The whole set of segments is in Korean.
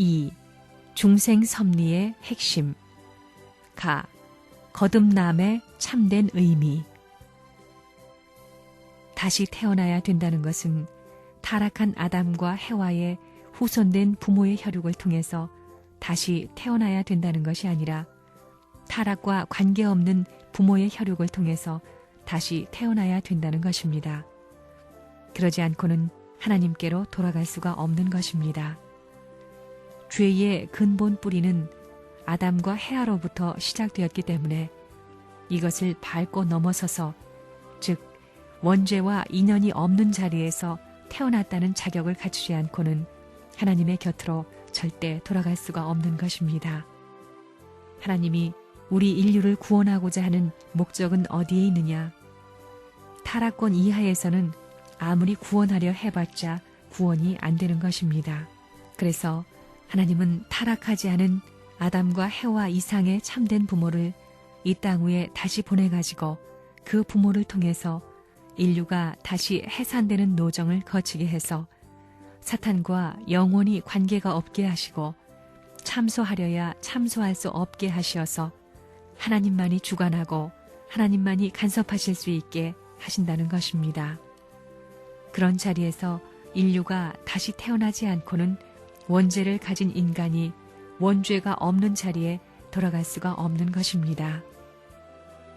2. 중생 섭리의 핵심. 가. 거듭남의 참된 의미. 다시 태어나야 된다는 것은 타락한 아담과 해와의 후손된 부모의 혈육을 통해서 다시 태어나야 된다는 것이 아니라 타락과 관계없는 부모의 혈육을 통해서 다시 태어나야 된다는 것입니다. 그러지 않고는 하나님께로 돌아갈 수가 없는 것입니다. 죄의 근본 뿌리는 아담과 해아로부터 시작되었기 때문에 이것을 밟고 넘어서서, 즉 원죄와 인연이 없는 자리에서 태어났다는 자격을 갖추지 않고는 하나님의 곁으로 절대 돌아갈 수가 없는 것입니다. 하나님이 우리 인류를 구원하고자 하는 목적은 어디에 있느냐? 타락권 이하에서는 아무리 구원하려 해봤자 구원이 안 되는 것입니다. 그래서 하나님은 타락하지 않은 아담과 해와 이상의 참된 부모를 이 땅 위에 다시 보내가지고 그 부모를 통해서 인류가 다시 해산되는 노정을 거치게 해서 사탄과 영원히 관계가 없게 하시고 참소하려야 참소할 수 없게 하시어서 하나님만이 주관하고 하나님만이 간섭하실 수 있게 하신다는 것입니다. 그런 자리에서 인류가 다시 태어나지 않고는 원죄를 가진 인간이 원죄가 없는 자리에 돌아갈 수가 없는 것입니다.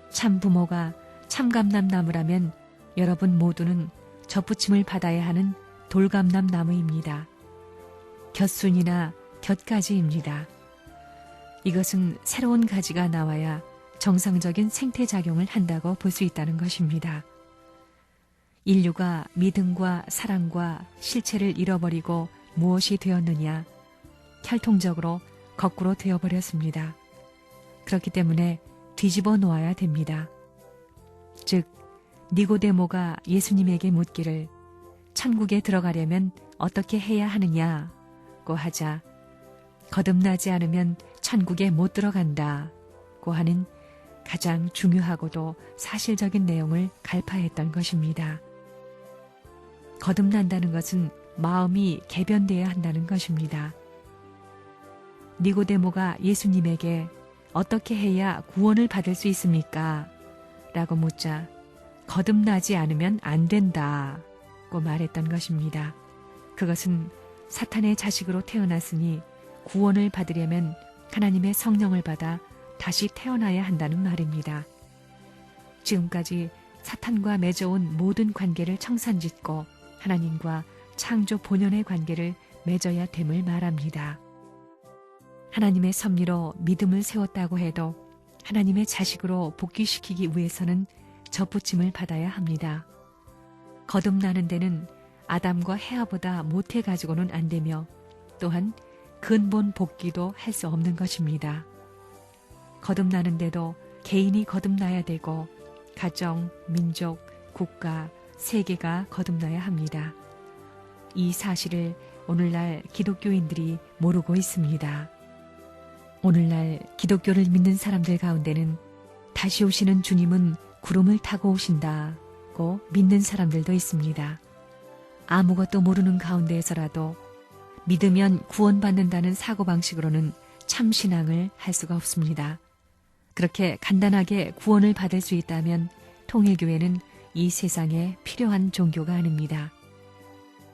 참 부모가 참감람 나무라면 여러분 모두는 접붙임을 받아야 하는 돌감람 나무입니다. 곁순이나 곁가지입니다. 이것은 새로운 가지가 나와야 정상적인 생태작용을 한다고 볼 수 있다는 것입니다. 인류가 믿음과 사랑과 실체를 잃어버리고 무엇이 되었느냐? 혈통적으로 거꾸로 되어버렸습니다. 그렇기 때문에 뒤집어 놓아야 됩니다. 즉, 니고데모가 예수님에게 묻기를 천국에 들어가려면 어떻게 해야 하느냐고 하자 거듭나지 않으면 천국에 못 들어간다고 하는 가장 중요하고도 사실적인 내용을 갈파했던 것입니다. 거듭난다는 것은 마음이 개변되어야 한다는 것입니다. 니고데모가 예수님에게 어떻게 해야 구원을 받을 수 있습니까? 라고 묻자 거듭나지 않으면 안 된다고 말했던 것입니다. 그것은 사탄의 자식으로 태어났으니 구원을 받으려면 하나님의 성령을 받아 다시 태어나야 한다는 말입니다. 지금까지 사탄과 맺어온 모든 관계를 청산짓고 하나님과 창조 본연의 관계를 맺어야 됨을 말합니다. 하나님의 섭리로 믿음을 세웠다고 해도 하나님의 자식으로 복귀시키기 위해서는 접붙임을 받아야 합니다. 거듭나는 데는 아담과 해아보다 못해가지고는 안 되며 또한 근본 복귀도 할 수 없는 것입니다. 거듭나는 데도 개인이 거듭나야 되고 가정, 민족, 국가, 세계가 거듭나야 합니다. 이 사실을 오늘날 기독교인들이 모르고 있습니다. 오늘날 기독교를 믿는 사람들 가운데는 다시 오시는 주님은 구름을 타고 오신다고 믿는 사람들도 있습니다. 아무것도 모르는 가운데에서라도 믿으면 구원받는다는 사고방식으로는 참신앙을 할 수가 없습니다. 그렇게 간단하게 구원을 받을 수 있다면 통일교회는 이 세상에 필요한 종교가 아닙니다.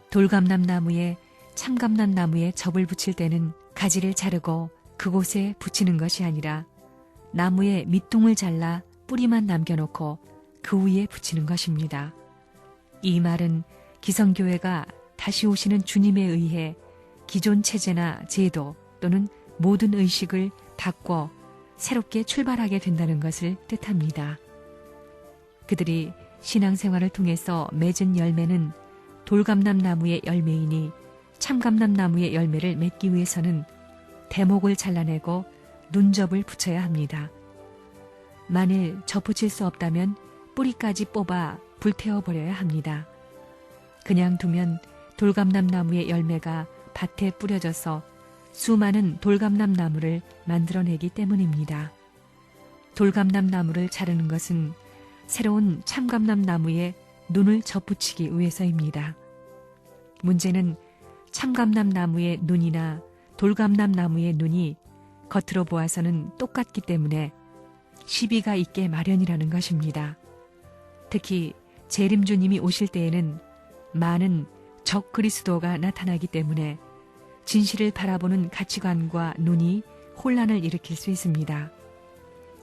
돌감람나무에 참감람나무에 접을 붙일 때는 가지를 자르고 그곳에 붙이는 것이 아니라 나무의 밑둥을 잘라 뿌리만 남겨놓고 그 위에 붙이는 것입니다. 이 말은 기성교회가 다시 오시는 주님에 의해 기존 체제나 제도 또는 모든 의식을 바꿔 새롭게 출발하게 된다는 것을 뜻합니다. 그들이 신앙생활을 통해서 맺은 열매는 돌감람나무의 열매이니 참감람나무의 열매를 맺기 위해서는 대목을 잘라내고 눈접을 붙여야 합니다. 만일 접붙일 수 없다면 뿌리까지 뽑아 불태워버려야 합니다. 그냥 두면 돌감람나무의 열매가 밭에 뿌려져서 수많은 돌감람나무를 만들어내기 때문입니다. 돌감람나무를 자르는 것은 새로운 참감람나무에 눈을 접붙이기 위해서입니다. 문제는 참감람나무의 눈이나 돌감람 나무의 눈이 겉으로 보아서는 똑같기 때문에 시비가 있게 마련이라는 것입니다. 특히 재림주님이 오실 때에는 많은 적 그리스도가 나타나기 때문에 진실을 바라보는 가치관과 눈이 혼란을 일으킬 수 있습니다.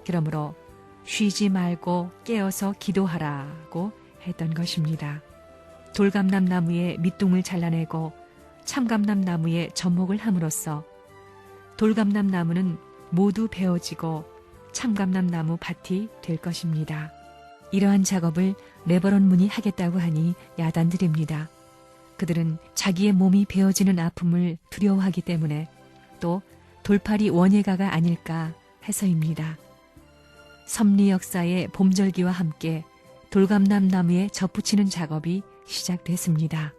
그러므로 쉬지 말고 깨어서 기도하라고 했던 것입니다. 돌감람 나무의 밑둥을 잘라내고 참감람 나무의 접목을 함으로써 돌감람 나무는 모두 베어지고 참감람 나무 밭이 될 것입니다. 이러한 작업을 레버런 문이 하겠다고 하니 야단드립니다. 그들은 자기의 몸이 베어지는 아픔을 두려워하기 때문에 또 돌팔이 원예가가 아닐까 해서입니다. 섭리 역사의 봄절기와 함께 돌감람 나무에 접붙이는 작업이 시작됐습니다.